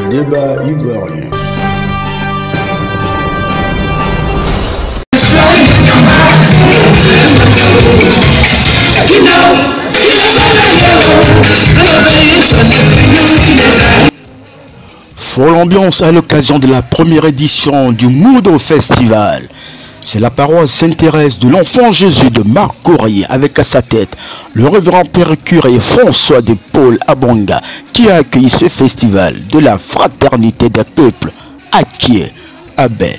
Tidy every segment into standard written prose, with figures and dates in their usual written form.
Le débat ivoirien. Folle ambiance à l'occasion de la première édition du Mundo Festival. C'est la paroisse Sainte-Thérèse de l'Enfant Jésus de Marc Courrier avec à sa tête le révérend père curé François de Paul Abonga qui a accueilli ce festival de la fraternité des peuples Akie, Abé,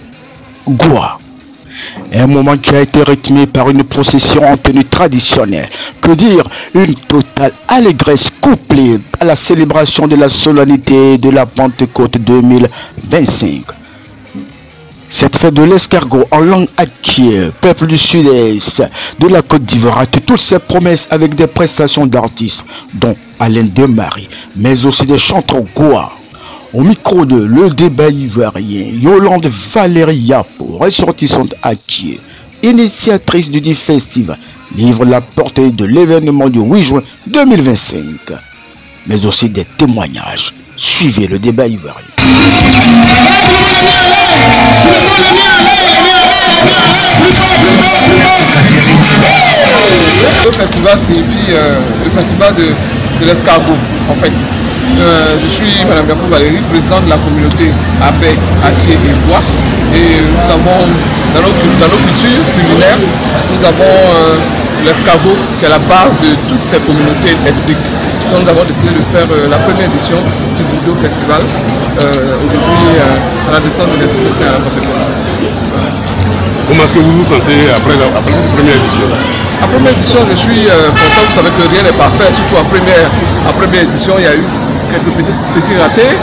Goua. Un moment qui a été rythmé par une procession en tenue traditionnelle. Que dire, une totale allégresse couplée à la célébration de la solennité de la Pentecôte 2025. Cette fête de l'escargot en langue Akie, peuple du sud-est de la Côte d'Ivoire, a toutes ses promesses avec des prestations d'artistes, dont Alain Demarie, mais aussi des chanteurs Goua. Au micro de Le Débat Ivoirien, Yolande Valérie Yapo, ressortissante Akie, initiatrice du festival, livre la portée de l'événement du 8 juin 2025, mais aussi des témoignages. Suivez Le Débat Ivoirien. Le festival signifie le festival de l'escargot en fait. Je suis Mme Yapo Valérie, présidente de la communauté Abé, Akie et Goua. Et nous avons, dans nos cultures culinaires, nous avons l'escargot qui est la base de toutes ces communautés ethniques. Donc nous avons décidé de faire la première édition du Mundo Festival, aujourd'hui à la descente de l'Esprit Saint à la Pentecôte. Comment est-ce que vous vous sentez après cette première édition? La première édition, je suis content, vous savez que rien n'est parfait, surtout en première édition, il y a eu quelques petits ratés,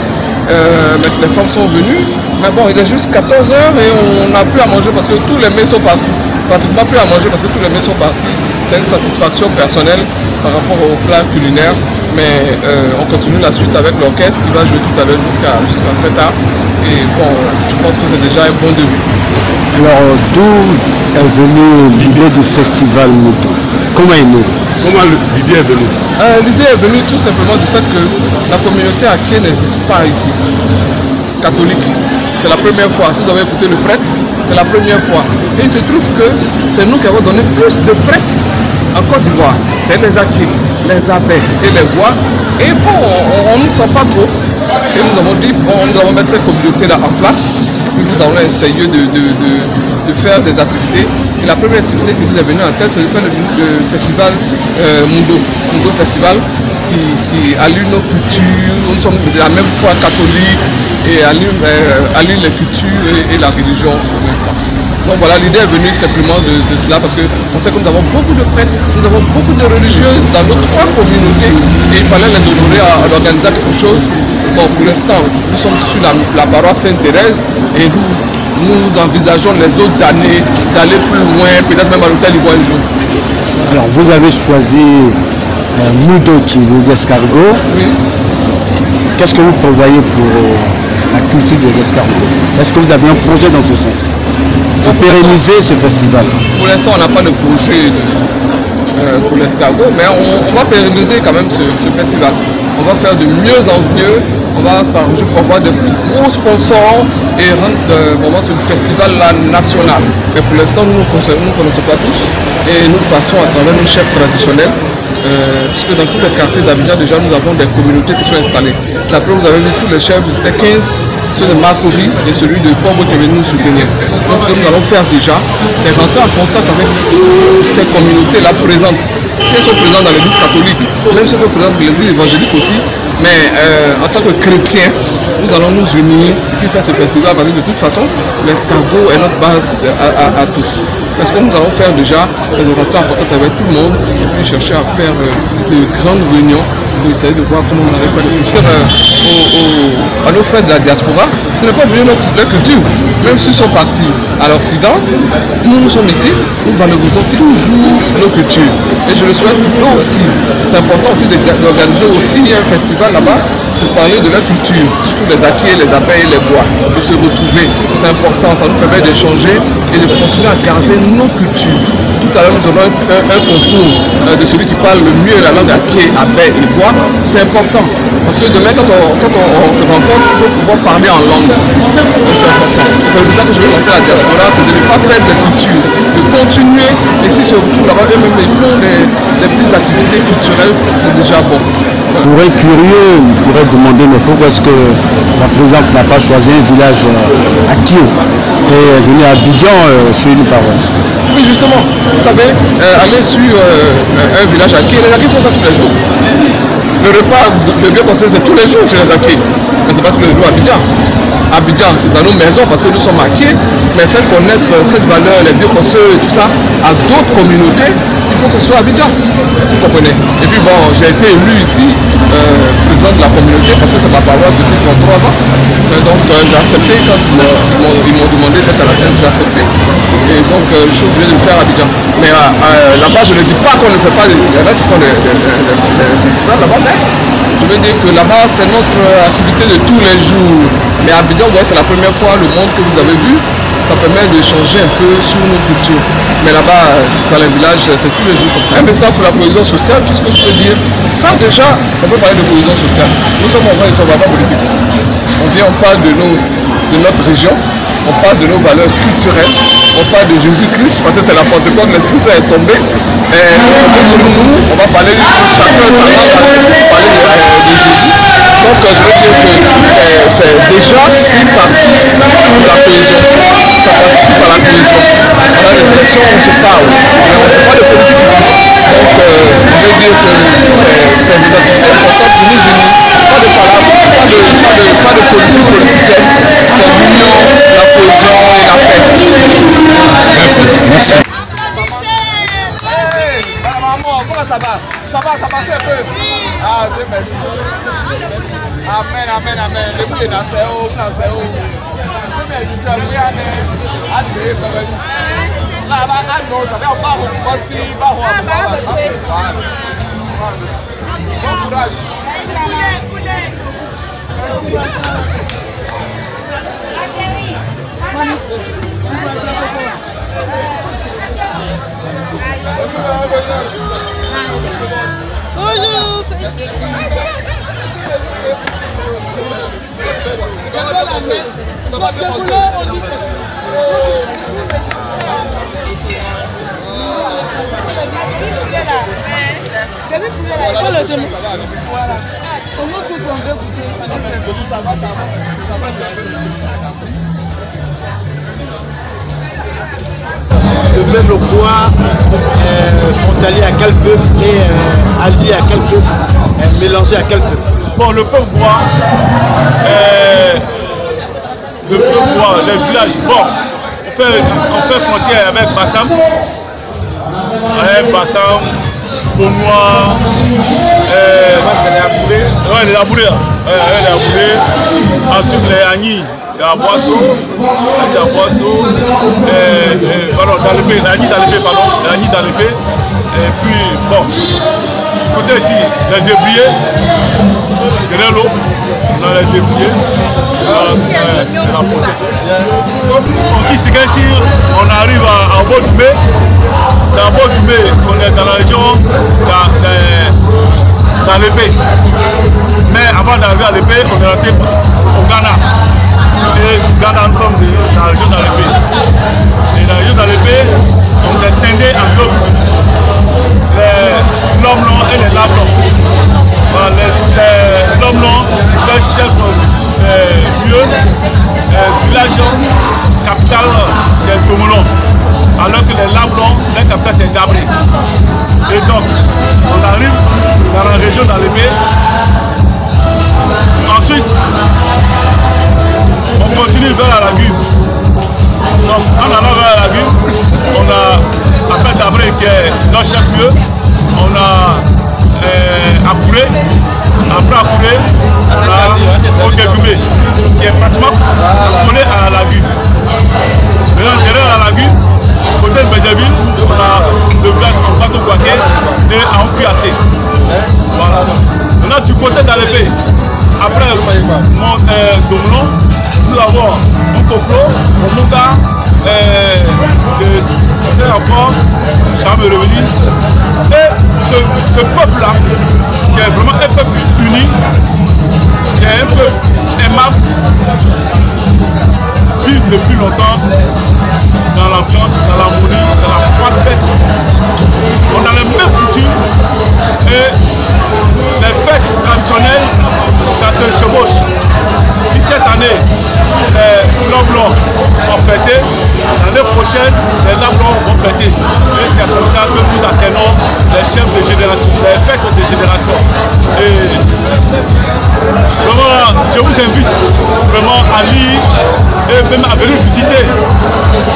mais les femmes sont venues, mais bon, il est juste 14 h et on n'a plus à manger parce que tous les mets sont partis, pratiquement plus à manger parce que tous les mets sont partis. C'est une satisfaction personnelle par rapport au plat culinaire, mais on continue la suite avec l'orchestre qui va jouer tout à l'heure jusqu'à très tard, et bon, je pense que c'est déjà un bon début. Alors, d'où est venue l'idée du festival Mundo? Comment est née? Comment l'idée est venue? L'idée est venue tout simplement du fait que la communauté Akie n'existe pas ici, catholique. C'est la première fois. Si vous avez écouté le prêtre, c'est la première fois. Et il se trouve que c'est nous qui avons donné plus de prêtres en Côte d'Ivoire. C'est les Akie, les Abé et les Goua. Et bon, on ne sent pas trop. Et nous avons dit, bon, nous allons mettre cette communauté-là en place. Et nous allons essayer de faire des activités. Et la première activité qui nous est venue en tête, c'est de faire le festival Mundo Festival qui allie nos cultures. Nous sommes de la même foi catholique et allie les cultures et la religion en même temps. Donc voilà, l'idée est venue simplement de cela parce qu'on sait que nous avons beaucoup de prêtres, nous avons beaucoup de religieuses dans nos trois communautés et il fallait les honorer à organiser quelque chose. Bon, pour l'instant, nous sommes sur la paroisse Sainte-Thérèse et nous envisageons les autres années d'aller plus loin, peut-être même à l'hôtel Ivoire un jour. Alors, vous avez choisi Mundo d'escargot. Oui. Qu'est-ce que vous prévoyez pour la culture de l'escargot? Est-ce que vous avez un projet dans ce sens de pérenniser ce festival? Pour l'instant, on n'a pas de projet pour l'escargot, mais on va pérenniser quand même ce festival. On va faire de mieux en mieux. On va s'arranger pour avoir de plus gros sponsors et rendre vraiment ce festival-là national. Mais pour l'instant, nous ne connaissons pas tous et nous passons à travers nos chefs traditionnels. Puisque dans tous les quartiers d'Abidjan, déjà, nous avons des communautés qui sont installées. Après, vous avez vu tous les chefs, c'était 15, ceux de Marcovi et celui de Pombo qui est venu nous soutenir. Donc, ce que nous allons faire déjà, c'est rentrer en contact avec toutes ces communautés-là présentes. Si elles sont présentes dans l'église catholique, même si elles sont présentes dans l'église évangélique aussi, mais en tant que chrétiens, nous allons nous unir et faire ce festival parce que de toute façon, l'escargot est notre base à tous. Mais ce que nous allons faire déjà, c'est de rentrer en contact avec tout le monde et puis chercher à faire de grandes réunions pour essayer de voir comment on arrive à faire. Parce que à nos frères de la diaspora, ils n'ont pas oublié notre culture. Même s'ils sont partis à l'Occident, nous sommes ici, nous valorisons toujours nos cultures. Et je le souhaite nous aussi. C'est important aussi d'organiser aussi un festival là-bas de parler de leur culture, surtout les acquis, les abeilles, les bois, de se retrouver. C'est important, ça nous permet d'échanger et de continuer à garder nos cultures. Tout à l'heure, nous avons un concours de celui qui parle le mieux la langue acquis, abeille et bois. C'est important, parce que demain, quand on se rencontre, il faut pouvoir parler en langue. C'est important. C'est pour ça que je vais lancer la diaspora, c'est de ne pas perdre de culture, de continuer, et si se retrouvent là-bas, eux-mêmes, ils font des petites activités culturelles, c'est déjà bon. Pour être curieux, il pourrait demander mais pourquoi est-ce que la présidente n'a pas choisi un village acquis et est venue à Abidjan sur une paroisse? Oui, justement, vous savez, aller sur un village acquis, les acquis font ça tous les jours. Le repas de bien conseil, c'est tous les jours chez les acquis, mais ce n'est pas tous les jours à Abidjan. Abidjan, c'est dans nos maisons parce que nous sommes acquis, mais faire connaître cette valeur, les bioconseils et tout ça à d'autres communautés, il faut que ce soit Abidjan, si vous comprenez. Et puis bon, j'ai été élu ici, président de la communauté, parce que c'est ma paroisse depuis 33 ans. Donc j'ai accepté quand ils m'ont demandé d'être à la tête, j'ai accepté. Et donc je suis obligé de le faire à Abidjan. Mais là-bas, je ne dis pas qu'on ne fait pas, il y en a qui font des festivals là-bas, mais je veux dire que là-bas, c'est notre activité de tous les jours. Mais à Abidjan, ouais, c'est la première fois le monde que vous avez vu. Ça permet d'échanger un peu sur nos cultures. Mais là-bas, dans les villages, c'est tous les jours comme ça. Un message pour la cohésion sociale, tout ce que je peux dire. Ça, déjà, on peut parler de cohésion sociale. Nous sommes en train de se voir politique. On vient, on parle de notre région, on parle de nos valeurs culturelles, on parle de Jésus-Christ, parce que c'est la Pentecôte, l'Esprit Saint est tombé. Et sur nous, on va parler de chacun sa langue, on va parler de Jésus. Donc je veux dire que c'est déjà une partie de la cohésion. Ça participe à la cohésion. On a des questions, on se parle, mais on ne fait pas de politique ici. Donc je veux dire que c'est des activités importantes pour nous unir. Pas de palabres, pas de politique politicienne. C'est l'union, la cohésion et la paix. Merci. Maman, comment ça va? Ça va, ça marche un peu. Ah, Dieu merci. Amen, amen, amen. Le bout est dans ce haut, dans ce haut. Là, ça va, on va aussi, bon courage. Bonjour. Le même bois frontalier à quel peuple et allié à quel peuple, mélangé à quel peuple. Bon, le peuple bois, les villages, bon, on fait frontière avec Bassam, Beaunois, les Labourés, ensuite les Agnis, à Boisseau, et puis bon, côté ici, les ébriers, Grelo, dans les ébriers, c'est la protection. Ici, on arrive à Bodoumé. Dans Bodoumé, on est dans la région dans l'épée. Mais avant d'arriver à l'épée, on est rentré au Ghana. Et Ghana, nous sommes dans la région dans l'épée. Et dans la région dans l'épée, on s'est scindé en deux. L'homme long et les lames longs. L'homme long, le chef lieu, village, capitale c'est Tomolon. Alors que les lames longs, la capitale c'est Gabré. Et donc, on arrive dans la région dans l'épée. Ensuite, on continue vers la lagune. Donc, en allant vers la lagune, on a après Gabré qui est notre chef-lieu. On a Akouré, après Akouré, on a Odegoumé, qui est pratiquement collé à la lagune. Maintenant, derrière la lagune, côté de Bédéville, on a le village en Bateau-Boaké et en Kouyaté. Voilà. Maintenant, du côté d'Alépé, après mon Domlon, nous avons Nkoklo, Omuga, encore, ça me revenir. Et ce peuple-là, qui est vraiment un peuple uni, qui est un peuple aimable, vit depuis longtemps dans l'ambiance, dans l'harmonie, dans la foi fête. On a les mêmes coutumes et les fêtes traditionnelles, ça se chevauche. Si cette année, les Blancs ont fêté, l'année prochaine, les Blancs vont fêter. Et c'est comme ça que nous atteignons les chefs de génération, les fêtes de génération. Et vraiment, je vous invite vraiment à lire et même à venir visiter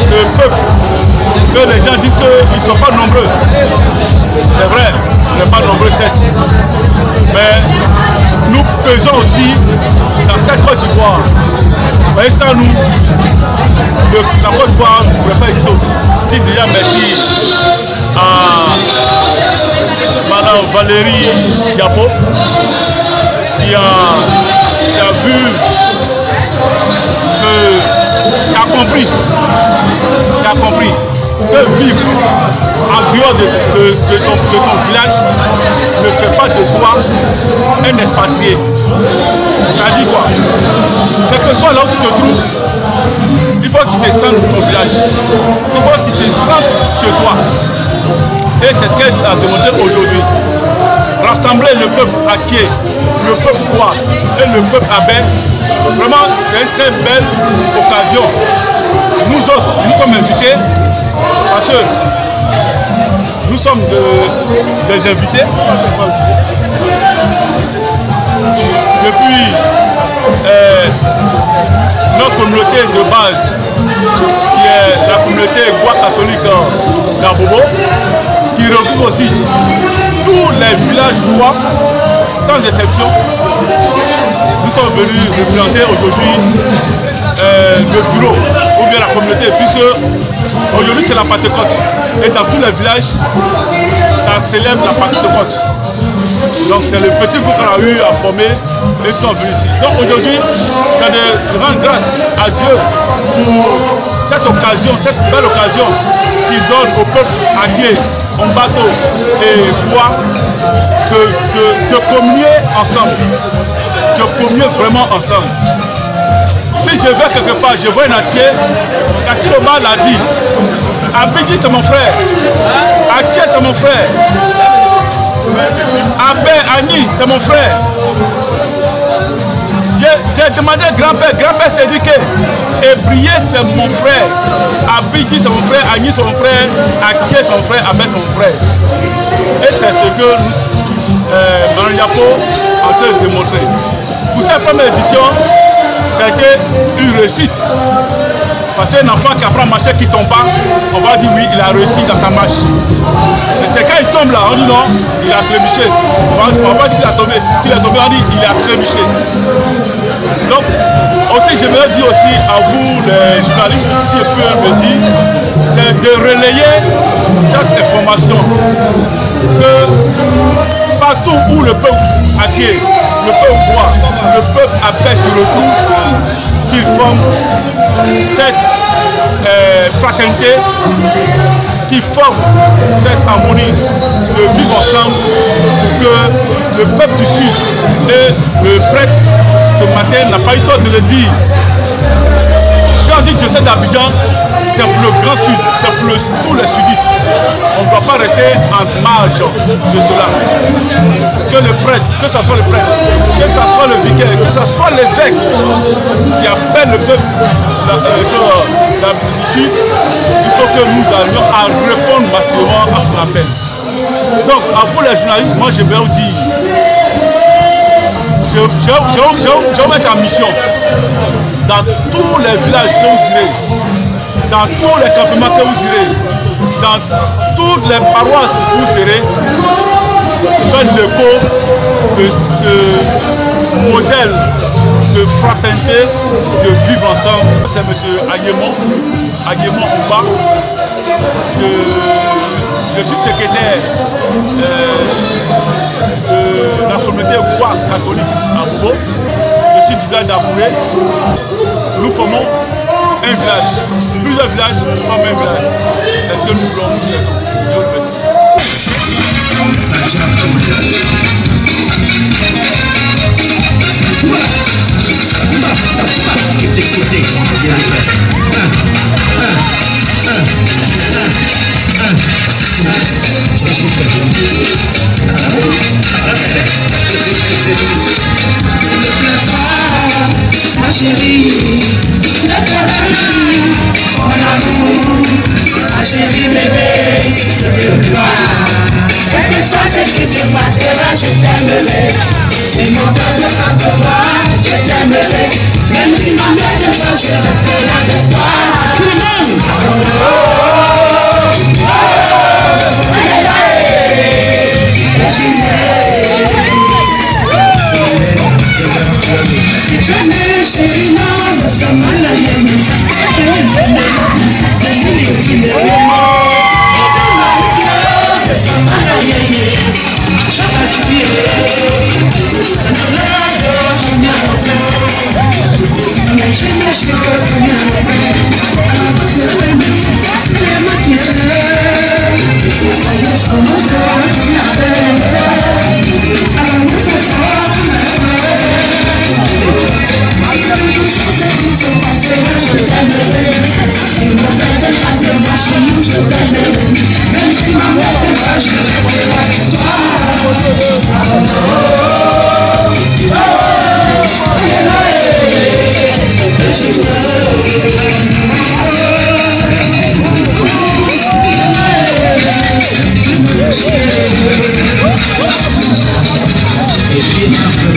ce peuple. Que les gens disent qu'ils ne sont pas nombreux. C'est vrai, on n'est pas nombreux, certes. Mais nous pesons aussi dans cette Côte d'Ivoire. Vous voyez, sans nous, la Côte d'Ivoire ne pourrait pas exister aussi. Je dis déjà merci à Madame Valérie Diabo qui a vu, qui a compris que vivre en dehors de son village ne fait pas de toi un expatrié. Ça dit quoi? Quel que soit là où tu te trouves, il faut que tu te sentes dans ton village. Il faut que tu te sentes chez toi. Et c'est ce qu'elle a demandé aujourd'hui. Rassembler le peuple Aké, le peuple Kwa et le peuple Abé. Vraiment, c'est une très belle occasion. Nous autres, nous sommes invités parce que nous sommes des invités. Depuis notre communauté de base, qui est la communauté Kwa catholique d'Abobo, qui regroupe aussi tous les villages Kwa, sans exception. Nous sommes venus représenter aujourd'hui le bureau ou bien la communauté, puisque aujourd'hui c'est la Pentecôte. Et dans tous les villages, ça célèbre la Pentecôte. Donc c'est le petit groupe qu'on a eu à former et qui sont venus ici. Donc aujourd'hui, c'est de rendre grâce à Dieu pour cette occasion, cette belle occasion qu'il donne au peuple Aké, Ombato et Kwa de communier ensemble. De communier vraiment ensemble. Si je vais quelque part, je vois un entier, Katiloma l'a dit, Abidji c'est mon frère, Aké c'est mon frère, Abé Ani c'est mon frère. J'ai demandé grand-père, grand-père s'est dit que Ebrié c'est mon frère, Abidji c'est mon frère, Ani c'est mon frère, Aké c'est mon frère, Abé c'est mon frère. Et c'est ce que Mme Diabo a en train de démontrer. Pour cette première édition, ça a été une réussite. Parce qu'un enfant qui apprend à marcher, qui ne tombe pas, on va dire oui, il a réussi dans sa marche. Mais c'est quand il tombe là, on dit non, il a trébuché. On va pas dire qu'il a tombé, on dit il a trébuché. Donc, aussi, je veux dire aussi à vous, les journalistes, si je peux le dire, c'est de relayer cette information. Que partout où le peuple Aké, le peuple Kwa, le peuple Abé se retrouve, qu'ils forment cette fraternité, qui forme cette harmonie de vivre ensemble, que le peuple du Sud et le prêtre ce matin n'a pas eu tort de le dire. Quand on dit diocèse d'Abidjan, c'est pour le grand Sud, c'est pour tous les sudistes. On ne doit pas rester en marge de cela. Que le prêtre, que ce soit le prêtre, que ce soit le vicaire, que ce soit l'évêque qui appelle le peuple ici, il faut que nous allions à répondre massivement à son appel. Donc, à vous les journalistes, moi je vais vous dire, je vais vous mettre en mission dans tous les villages que vous irez, dans tous les campements que vous irez, dans toutes les paroisses que vous serez, faites l'écho de ce modèle de fraternité, de vivre ensemble. C'est M. Aguémon Ouba. Je suis secrétaire de la communauté Kwa catholique à Bobo. du village d'Abouré, nous formons un village. Plusieurs villages forment un village. C'est ce que nous voulons, nous souhaitons. Je vous remercie. Ma chérie, mon amour, ma chérie bébé, je veux toi. Quel que soit ce qui se passera, je t'aimerai. C'est mon cœur de pas te voir, je t'aimerai. Même si ma mère te voit, je resterai avec toi. Tout le monde! Chérie, non, nous sommes à la même.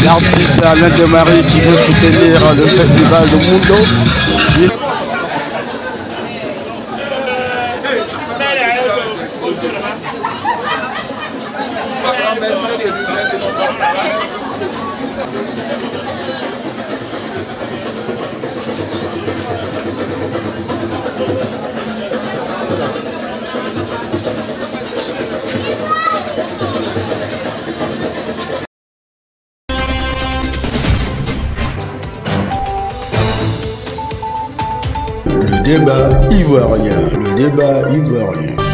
L'artiste Alain Demarie qui veut soutenir le festival de Mundo. Le débat ivoirien, le débat ivoirien.